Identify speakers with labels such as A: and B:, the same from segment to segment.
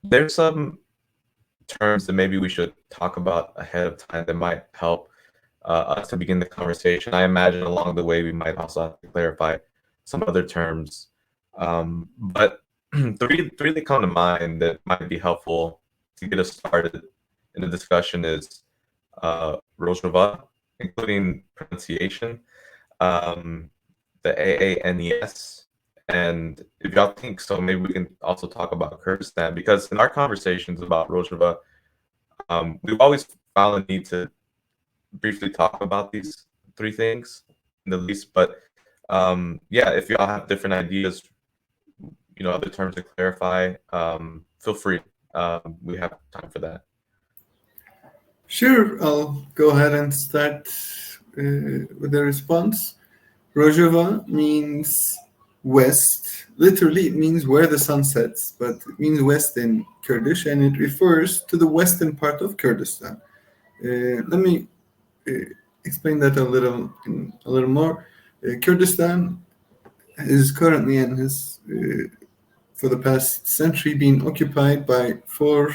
A: There's some terms that maybe we should talk about ahead of time that might help us to begin the conversation. I imagine along the way we might also have to clarify some other terms. But three that come to mind that might be helpful to get us started in the discussion is Rojava, including pronunciation, the AANES, and if y'all think so, maybe we can also talk about Kurdistan, because in our conversations about Rojava, we've always found the need to briefly talk about these three things in the least. But yeah, if y'all have different ideas, other terms to clarify, feel free. We have time for that.
B: Sure, I'll go ahead and start with the response. Rojava means west. Literally, it means where the sun sets, but it means west in Kurdish, and it refers to the western part of Kurdistan. Let me explain that a little more. Kurdistan is currently and has, for the past century, been occupied by 4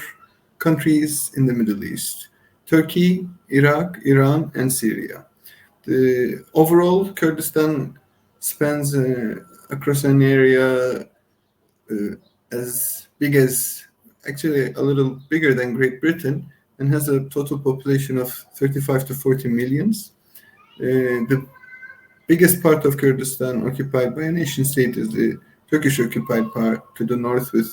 B: countries in the Middle East: Turkey, Iraq, Iran, and Syria. The overall Kurdistan spans across an area as big as, actually a little bigger than Great Britain, and has a total population of 35 to 40 millions. The biggest part of Kurdistan occupied by a nation state is the Turkish occupied part to the north, with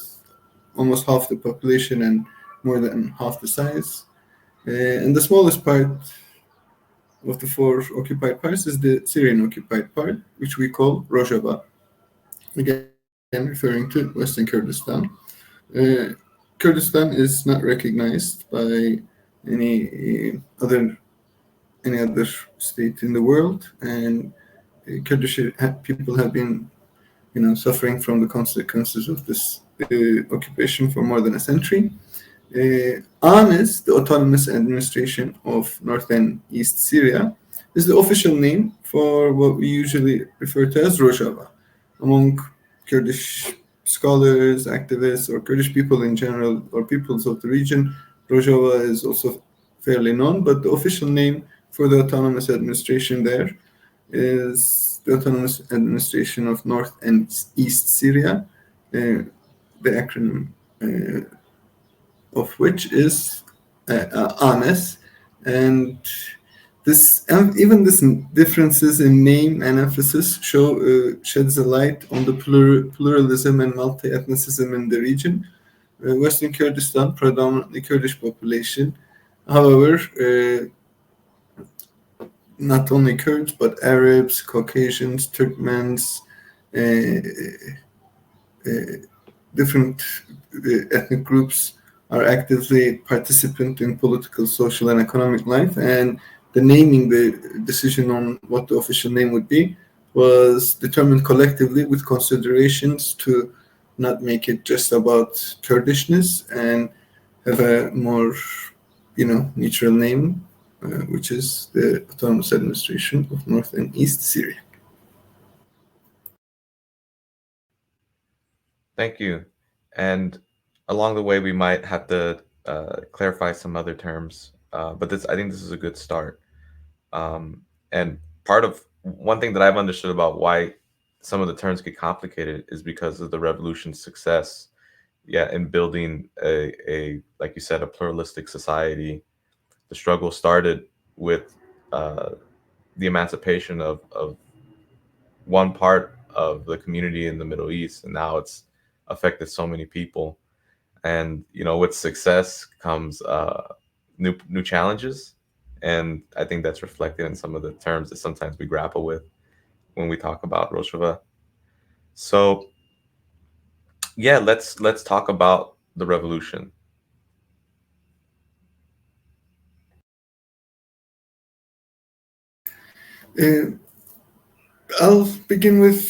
B: almost half the population and more than half the size. And the smallest part of the 4 occupied parts is the Syrian occupied part, which we call Rojava, again referring to Western Kurdistan. Kurdistan is not recognized by any other state in the world, and Kurdish people have been, suffering from the consequences of this occupation for more than a century. ANES, the Autonomous Administration of North and East Syria, is the official name for what we usually refer to as Rojava. Among Kurdish scholars, activists, or Kurdish people in general, or peoples of the region, Rojava is also fairly known, but the official name for the autonomous administration there is the Autonomous Administration of North and East Syria, the acronym of which is ANES. And even this differences in name and emphasis sheds a light on the pluralism and multi-ethnicism in the region. Western Kurdistan, predominantly Kurdish population. However, not only Kurds, but Arabs, Caucasians, Turkmens, different ethnic groups are actively participant in political, social, and economic life. And the decision on what the official name would be was determined collectively with considerations to not make it just about Kurdishness and have a more, neutral name, which is the Autonomous Administration of North and East Syria.
A: Thank you. And along the way, we might have to clarify some other terms, but I think this is a good start. And one thing that I've understood about why some of the terms get complicated is because of the revolution's success, in building a like you said, a pluralistic society. The struggle started with the emancipation of one part of the community in the Middle East, and now it's affected so many people. And with success comes new challenges, and I think that's reflected in some of the terms that sometimes we grapple with when we talk about Rojava. So let's talk about the revolution.
B: I'll begin with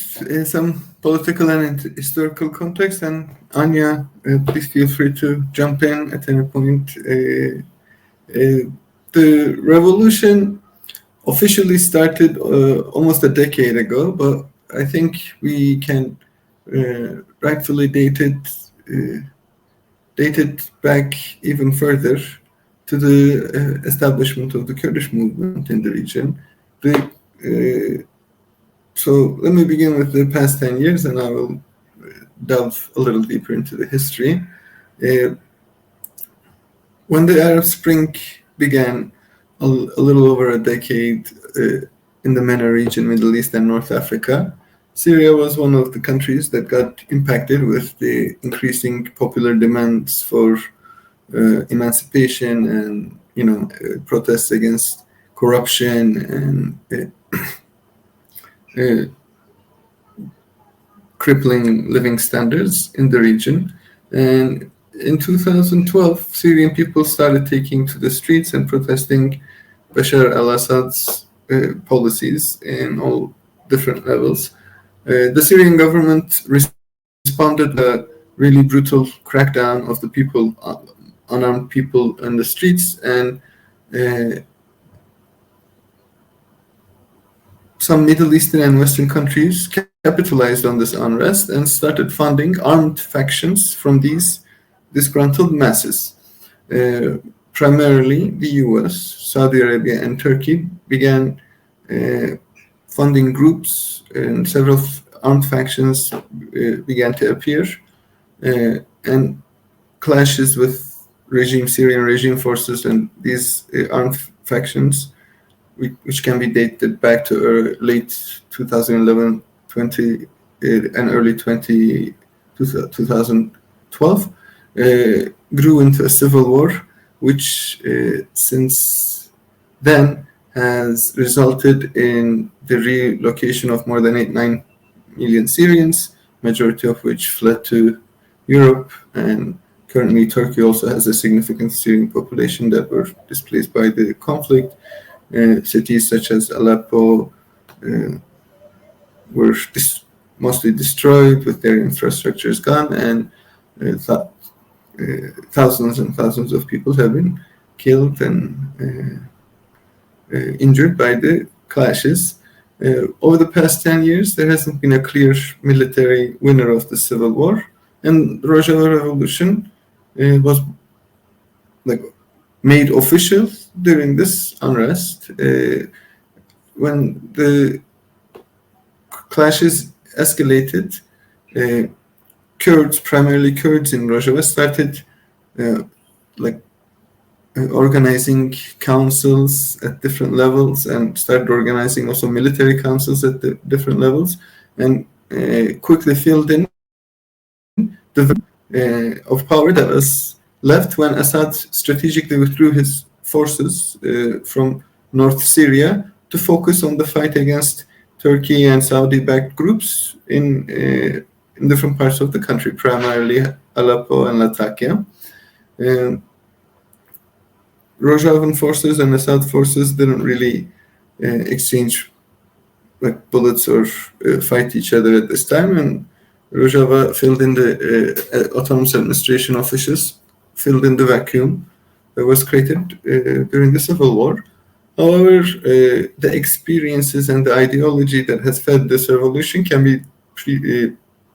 B: some political and historical context, and Anya, please feel free to jump in at any point. The revolution officially started almost a decade ago, but I think we can rightfully date it dated back even further to the establishment of the Kurdish movement in the region. So let me begin with the past 10 years, and I will delve a little deeper into the history. When the Arab Spring began a little over a decade in the MENA region, Middle East and North Africa, Syria was one of the countries that got impacted with the increasing popular demands for emancipation and protests against corruption and crippling living standards in the region. And in 2012, Syrian people started taking to the streets and protesting Bashar al-Assad's policies in all different levels. The Syrian government responded to a really brutal crackdown of the people, unarmed people in the streets, and some Middle Eastern and Western countries capitalized on this unrest and started funding armed factions from these disgruntled masses. Primarily, the US, Saudi Arabia, and Turkey began funding groups, and several armed factions began to appear, and clashes with Syrian regime forces and these armed factions, which can be dated back to late 2011, and early 2012, grew into a civil war, which since then has resulted in the relocation of more than 9 million Syrians, majority of which fled to Europe, and currently Turkey also has a significant Syrian population that were displaced by the conflict. Cities such as Aleppo were mostly destroyed with their infrastructures gone, and thousands and thousands of people have been killed and injured by the clashes. Over the past 10 years, there hasn't been a clear military winner of the civil war, and the Rojava revolution was made official during this unrest. When the clashes escalated, Kurds, primarily Kurds in Rojava, started organizing councils at different levels, and started organizing also military councils at the different levels, and quickly filled in the of power that was left when Assad strategically withdrew his forces from North Syria to focus on the fight against Turkey and Saudi-backed groups in different parts of the country, primarily Aleppo and Latakia. Rojavan forces and Assad forces didn't really exchange bullets or fight each other at this time, and Rojava filled in the autonomous administration officials filled in the vacuum that was created during the civil war. However, the experiences and the ideology that has fed this revolution can be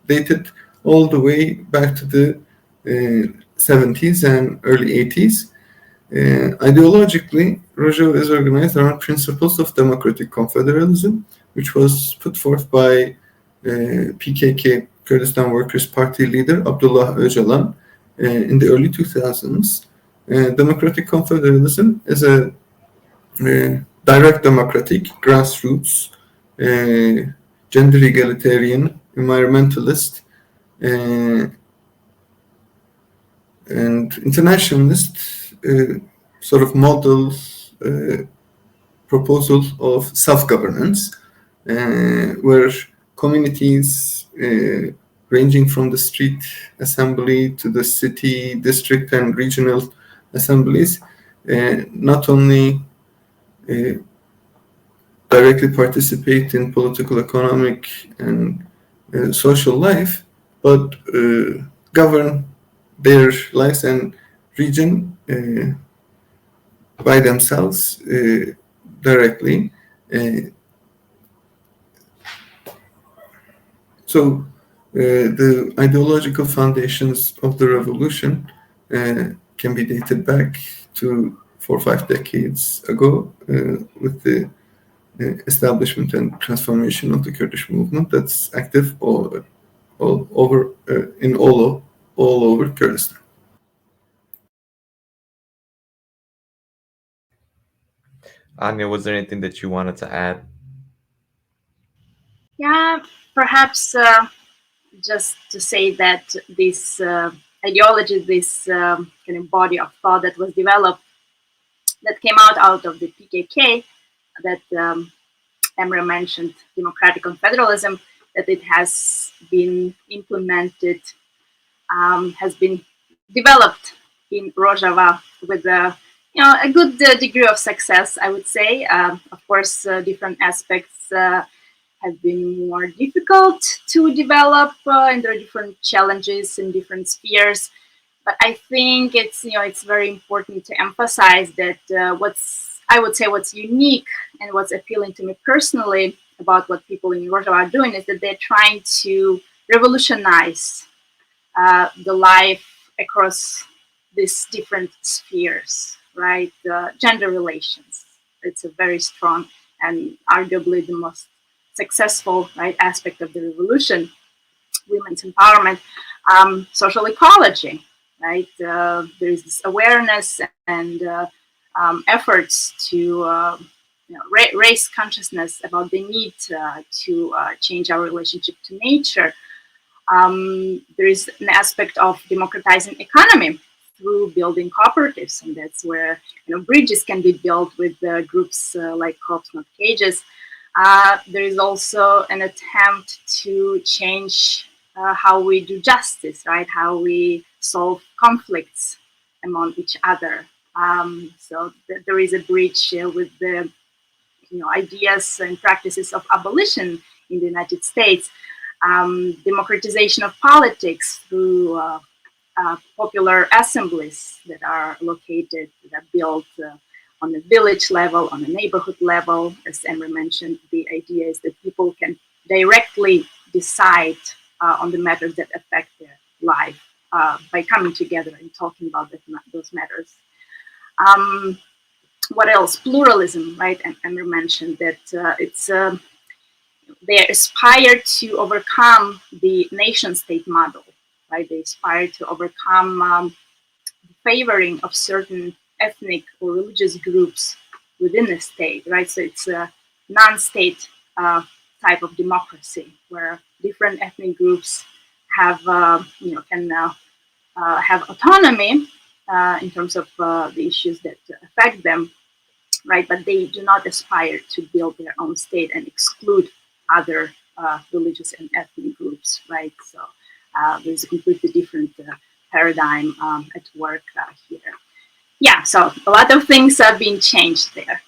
B: dated all the way back to the 70s and early 80s. Ideologically, Rojava is organized around principles of democratic confederalism, which was put forth by PKK, Kurdistan Workers' Party leader Abdullah Öcalan in the early 2000s. Democratic confederalism is a direct democratic, grassroots, gender egalitarian, environmentalist, and internationalist sort of model proposal of self-governance, where communities ranging from the street assembly to the city, district, and regional assemblies not only directly participate in political, economic, and social life, but govern their lives and region by themselves directly. So the ideological foundations of the revolution can be dated back to 4 or 5 decades ago with the establishment and transformation of the Kurdish movement that's active all over all over Kurdistan.
A: Anya, was there anything that you wanted to add?
C: Yeah, perhaps just to say that this ideology, this kind of body of thought that was developed, that came out of the PKK, that Emre mentioned, democratic confederalism, that it has been implemented, has been developed in Rojava with a good degree of success, I would say. Of course, different aspects have been more difficult to develop, and there are different challenges in different spheres. But I think it's very important to emphasize that what's unique and what's appealing to me personally about what people in Rojava are doing is that they're trying to revolutionize the life across these different spheres, right? Gender relations. It's a very strong and arguably the most successful, right, aspect of the revolution. Women's empowerment, social ecology, right? There is this awareness and efforts to raise consciousness about the need to change our relationship to nature. There is an aspect of democratizing economy through building cooperatives, and that's where bridges can be built with groups like Crops Not Cages. There is also an attempt to change how we do justice, right? How we solve conflicts among each other. So there is a bridge with the ideas and practices of abolition in the United States. Democratization of politics through popular assemblies that are located, that are built on a village level, on a neighborhood level. As Emre mentioned, the idea is that people can directly decide on the matters that affect their life by coming together and talking about those matters. What else? Pluralism, right? And Emre mentioned that they aspire to overcome the nation-state model, right? They aspire to overcome the favoring of certain ethnic or religious groups within the state, right? So it's a non-state type of democracy where different ethnic groups have, can have autonomy in terms of the issues that affect them, right? But they do not aspire to build their own state and exclude other religious and ethnic groups, right? So there's a completely different paradigm at work here. Yeah, so a lot of things are being changed there.